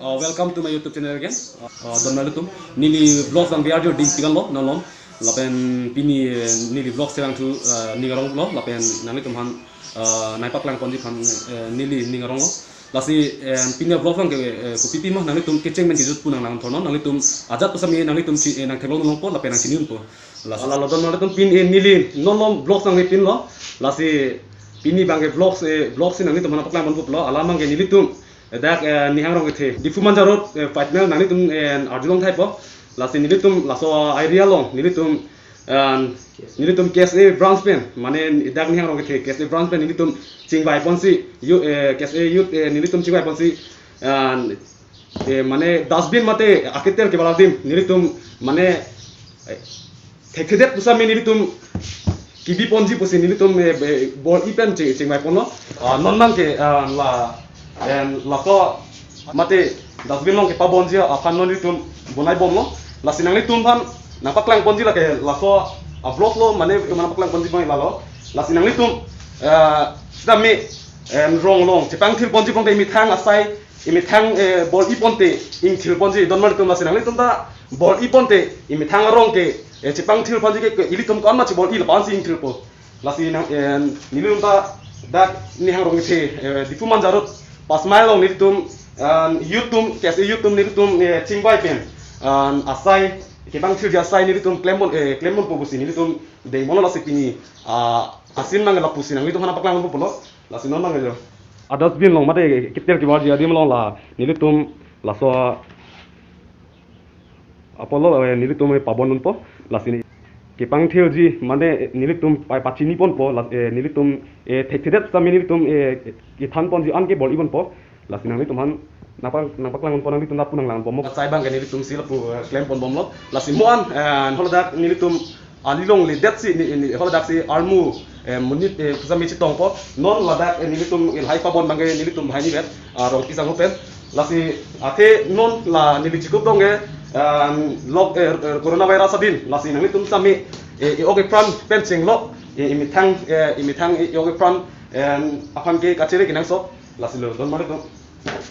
Welcome to my YouTube channel again. Don Malutum. Nili vlogs ang biar jo ding tigan lo, nolong. Lapen pini nili vlogs terang tu ningarong lo. Lapen nalitum han naipak lang konji han nili ningarong lo. Lasi pini vlog ang ke pipi mah nalitum keceng men kijut punang nang thonon nalitum ajat pasami nalitum nang kelong nong po lapen nang siniun po. Lasi la don nalitum pini nili nolong vlogs ang pin lo. Lasi pini bangke vlogs nang nalitum napak lang bon po lo. Alamang ke nilitum dak nihang rong ithe difu manjarot final nani tum arjulong thai po lasi nilitum laso idea long nilitum KSA branch pen mane dak nihang rong ithe KSA branch pen nilitum chingbai ponsi KSA youth nilitum chingbai ponsi mane dustbin mate aketel ke baladim nilitum mane thekedet pusami nilitum kibi ponji pusi nilitum bol ipen chingbai pono nonang ke la laso mate dustbin long ke pabonji akan non itum bonai bom lo lasinang itum pan napak lang bonji la ke laso ablok lo mane napak lang bonji bang lalo lasinang itum dami rong long cepang thil bonji bang de mithang asai imithang bol iponte ing thil bonji don mal itum lasinang itum ta bol iponte imithang rong ke cepang thil bonji ke ilitum kon ma che bol il pansi ing thil po lasinang nilum ta dak ni hang rong the difu manjarot pas mai long nilitum YouTube KSA YouTube nilitum chingbai pen asai kebang thil asai nilitum klemon po busi nilitum de mono lasi pini asin nang la pusi nang nilitum hana paklang po polo lasi non nang jo adas bin long mate kitel ki warji adim long la nilitum laso apolo nilitum pabon po lasi kepang thil ji mane nilitum pai pachini pon po nilitum thethedet sami nilitum ithan pon ji an ke bol ibon po lasinang nilitum han napak lang pon nilitum na punang lang bom sai bang ke nilitum sila pu klem pon bom lo lasimoan holadak nilitum alilong le det si holadak si armu munit sami chitong po non ladak nilitum il hai pa bon bang ke nilitum hai ni bet rong pisang hopen lasi ate non la nilichikup dong ke log coronavirus adin lasi nang itum sami oge pran fencing lo imitang oge pran apan ke kachere kinang so lasi lo don mare to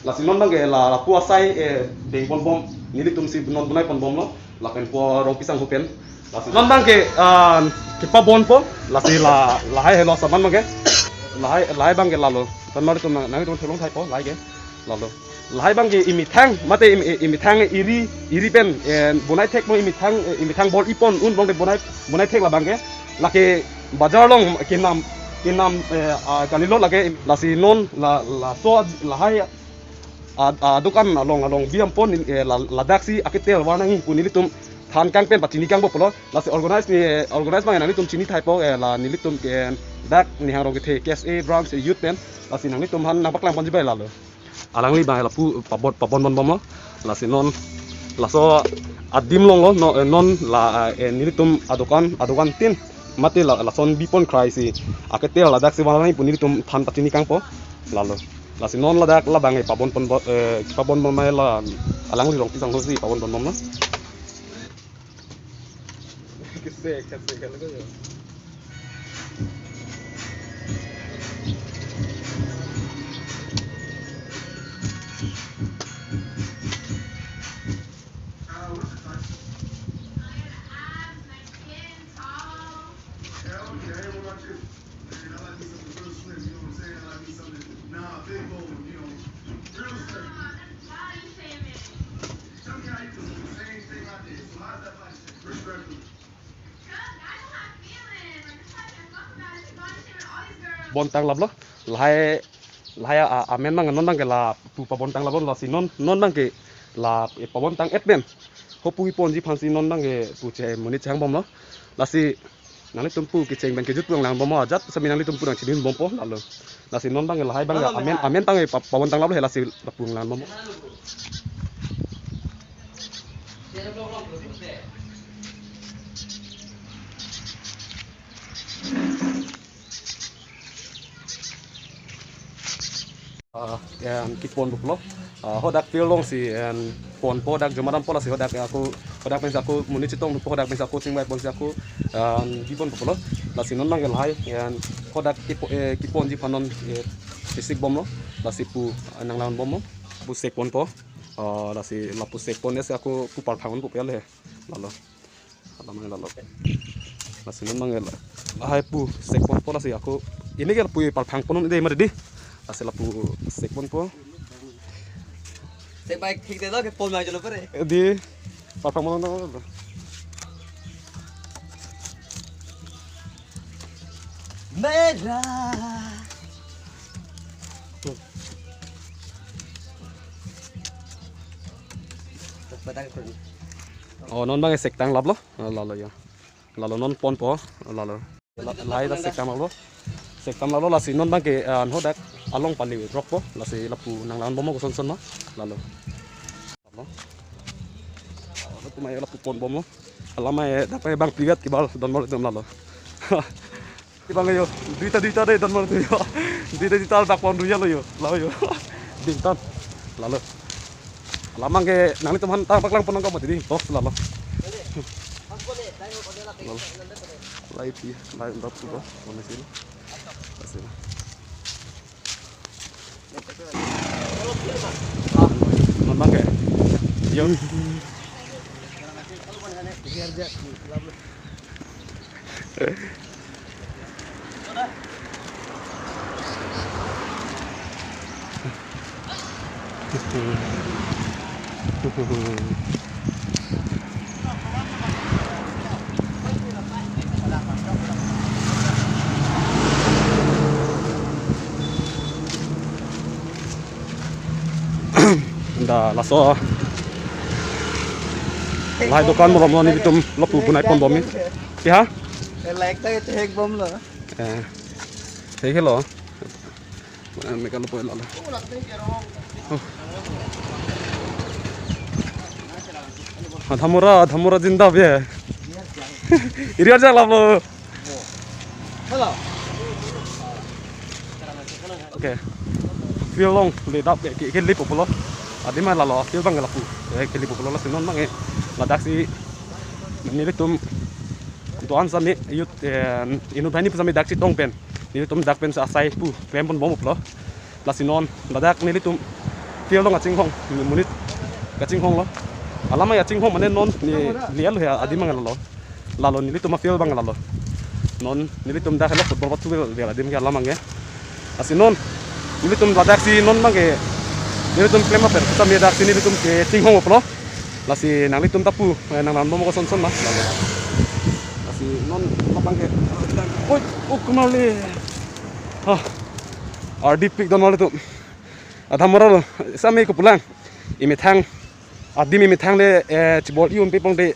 lasi non bang la puasai deng pon bom nilitum si non bunai pon bom lo lapen po rong pisang hopen lasi non bang ke pa bon po lasi la hai helo saman bang ke la hai bang ke lalo don mare to nang itum tholong thai po lai ke lalo lahai bang ke imitang mate imitang iri pen bonai tek mo imitang bol ipon un bang de bonai tek la bang ke lake bazar long kinam kanilo lake lasi non la so lahai dukan along biam pon ladak si aketel warna ngi kunilitum than kang pen patini kang bopolo lasi organize bang nanitum chini thai po la nilitum dak ni hang rong ke KSA branch youth pen lasi nanitum han napak lang panjibai lalo alang li bang la pu pabon bon bom lo la sinon la so adim long lo non la nilitum adokan tin mate la son bipon cry si aketel la dak si wala ni punilitum than patini kang po la lo la sinon la dak la bang pabon bon mai la alang li long pisang lo si pabon bon bom lo kese kan lo bon tang lab lo lahai amen bang non bang ke la pu pa bon tang labon la si non bang ke la pa bon tang etben hopu ipon ji phansi non bang ke pu che muni chang bom lo la si nang tumpu ke cheng bang ke jut pulang nang bom ajat sami nang tumpu nang chidin bom po la lo la si non bang ke lahai bang amen tang pa bon tang lab la si la pulang nang bom kipon buklo hodak pilong si pon podak jamaran pola si hodak pensa aku muni citong hodak pensa aku singbai pon si aku kipon buklo la sinon manggel hai hodak kipon ji panon fisik bom lo la sipu nang lawan bom lo bu sekon po lasi lapu sekpon ya aku kupar pangon pu pele lalu alamang lalu lasi non mangel hai pu sekpon po lasi aku ini kan pu par pangpon ini mari di lasi lapu sekpon po Saya baik kita lo ke pon mai jalo pare. di par pangpon no Merah. Batang ko. non bang sektang lablo lalu ya lalu non pon po lalu lai da sektam lablo lasi non bang ke hodak along pali drop po lasi lapu nang lan bomo ko son son no lalu tu mai lapu pon bomo alama e dapat bang pigat kibal don mo dum lalu kibal yo duita de don mo tu yo duita tak pon duya lo yo lalu yo bintan lalu lamang ke nang itu man tang paklang ponong kamu tadi box lalu light ya light drop tuh mana sih kasih lamang ke yo Nda laso lai dokan mo rom ni bitum lopu bunai pon bomi ya Like tayo tek bom lo. thế lo mấy cái lopu lo Thamura jinda be iri aja lah lo Hello. oke feel long le dap ke lip populo adi ma la lo feel bang la pu ke lip populo la sinon bang la daksi ni tum to an sami yut inu bani sami daksi tong pen ni tum dak pen sa sai pu klem pon bom lo la sinon la dak ni tum feel long a ching hong munit ka ching hong lo alama ya ching hong mane non ni lial ya adi ma lo lalo ni tum feel bang lalo non ni tum dak lo football patu be adi ma alama nge asinon ini tum ladak si non mange ini tum klema per kita mi dak sini tum ke ting hong oplo lasi nang tum tapu nang nan mo ko son son mas lasi non papang ke oi kumali ha RDP don wala tum adha moral sami ko pulang imi thang adi mi thang le chibol iun pe pong de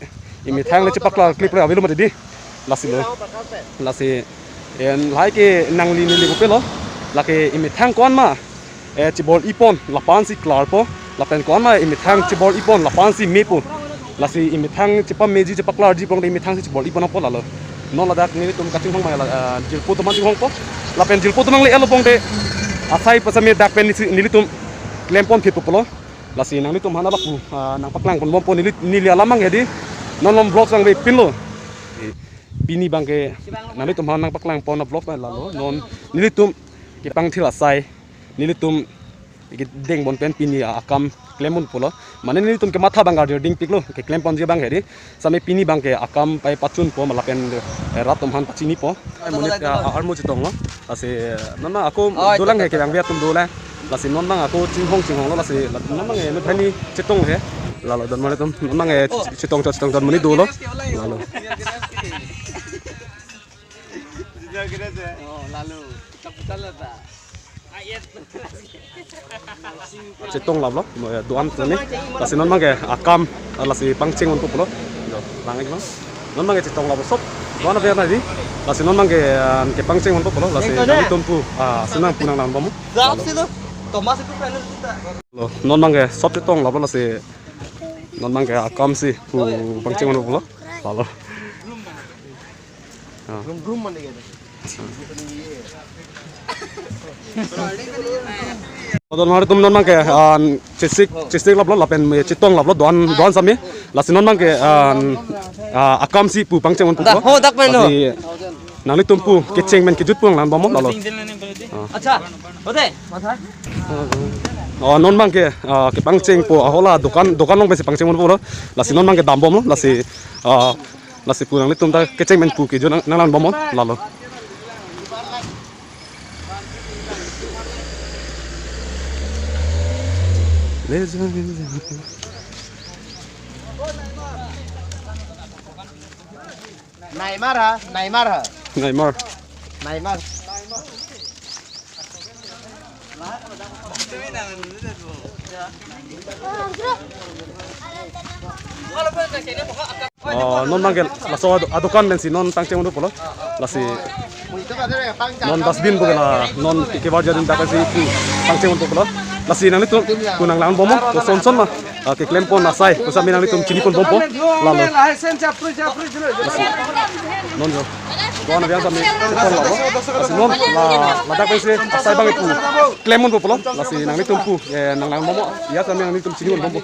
imi thang le chipakla clip le avilo ma di lasi en lai ke nang li ni ko pe lo laki imi thang kon ma chibol ipon lapan si klar po lapen kon ma imi thang chibol ipon lapan si me po lasi imi thang chipa meji chipa klar ji pong imi thang si chibol ipon po lalo non ladak ni tum kaching hong ma jilpo to manjing hong po lapen jilpo to mang le elo pong de asai pasami dak pen ni tum klempon phit po lo lasi nang ni tum hana baku nang paklang pon bom po ni li alamang hedi non lom blog sang be pin lo bini bangke nang ni tum hana nang paklang pon blog ma lalo non ni tum kipang thila sai nilitum deng bon pen pini akam klemon polo mane nilitum ke matha bangar ding piklo ke klem pon je bang heri same pini bang ke akam pai pachun po malapen ratum han pachini po monit armo jitong lo ase nana aku dolang he ke bang tum dola lasi non bang aku cinghong lo lasi non bang e thani chitong he lalo don mane tum non bang e chitong don mani do lo lalo Lalu. Cetong lah blok, doan ni, lasi non mang ke akam, lasi pangcing untuk blok, lang iklan, non mang ke cetong lah sop, doan apa yang tadi, lasi non mang ke pangcing untuk blok, lasi non tumpu, senang punang lang bomu. Zap sih lo. Thomas itu panel kita. Non mang ke sop cetong lah blok lasi, non mang ke akam sih, pangcing untuk blok, lalu. Belum mana gitu. Don mari tum non mang ke cisik lablo lapen citong lablo doan sami lasi non mang ke akam si pu pangceng on pu Dah, dak meno. nang tum pu keceng men kejut pung lan bamom lalo Acha. Oke. Mata. non mang ke pangcheng po ahola dokan long besi pangcheng mon po lo lasi non mang ke dam bom lo lasi punang litum ta ke cheng men pu ke jo nang lan bom lalo Neymar hả? Neymar hả? Neymar Neymar. non mang ke laso adukan men si non pangcheng mon po lo lasi non dustbin po la non ke ba jadin ta ka si pangcheng mon po lo lasi nang litum kunang lan bom ko son son ma ke klem po nasai ko sa minang litum chini pon bom po lalo non jo Tuan biang sa mi kon lo lasi non la da pe se sai bang pu klem mon po lo lasi nang litum pu nang lan bom ya sa minang litum chini pon bom po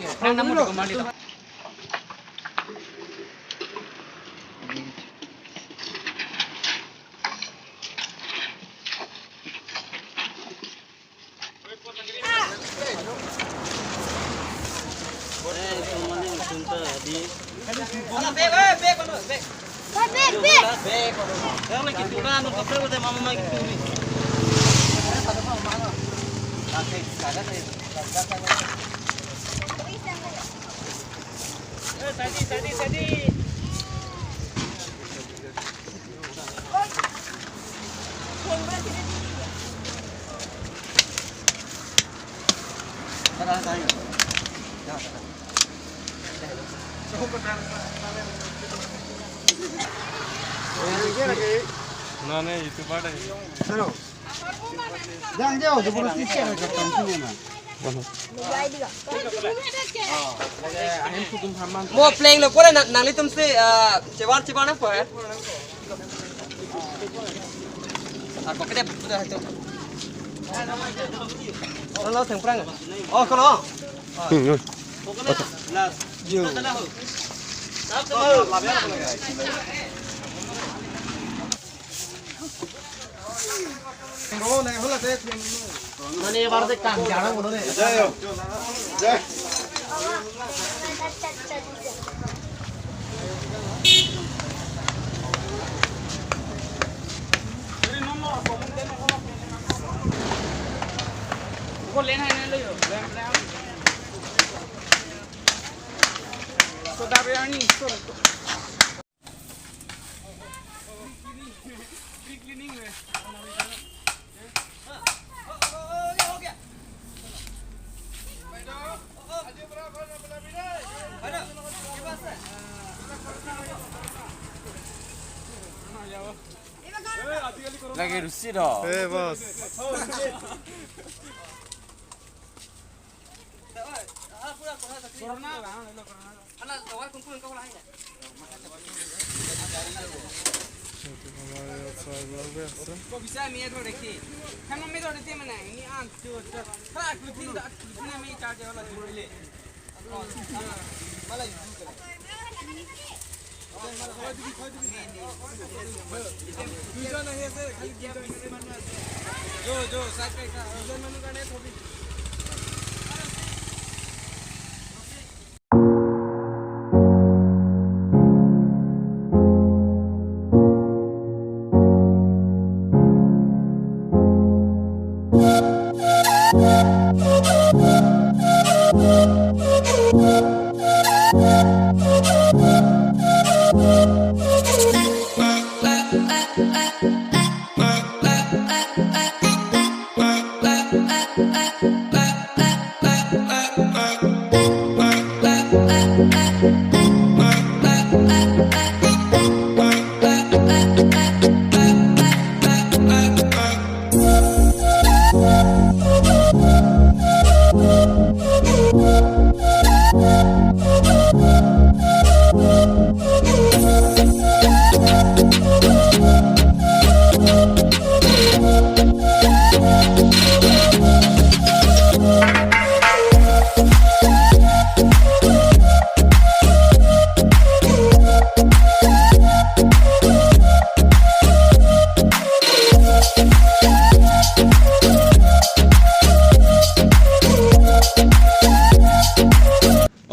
Jangan jauh, sebelum sisi ada sini mah. Mo playing lo kore nang litum se ceban apa ya? Aku kedep sudah itu. Kalau teng perang. Oh, kalau. Mana baru tekan, jarang udah nih. Lagi rusi dah. Bos. Kau bisa ni ada lagi. Kamu ni ada di mana? Ini antu. Kalau aku tidak, ini mei charge wala dulu. जो साइड पे का मनु का नहीं थोड़ी Bye.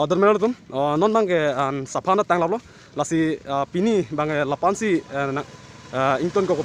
order melo tum non bang ke sapana tang lo lasi pini bang lapan si ington ko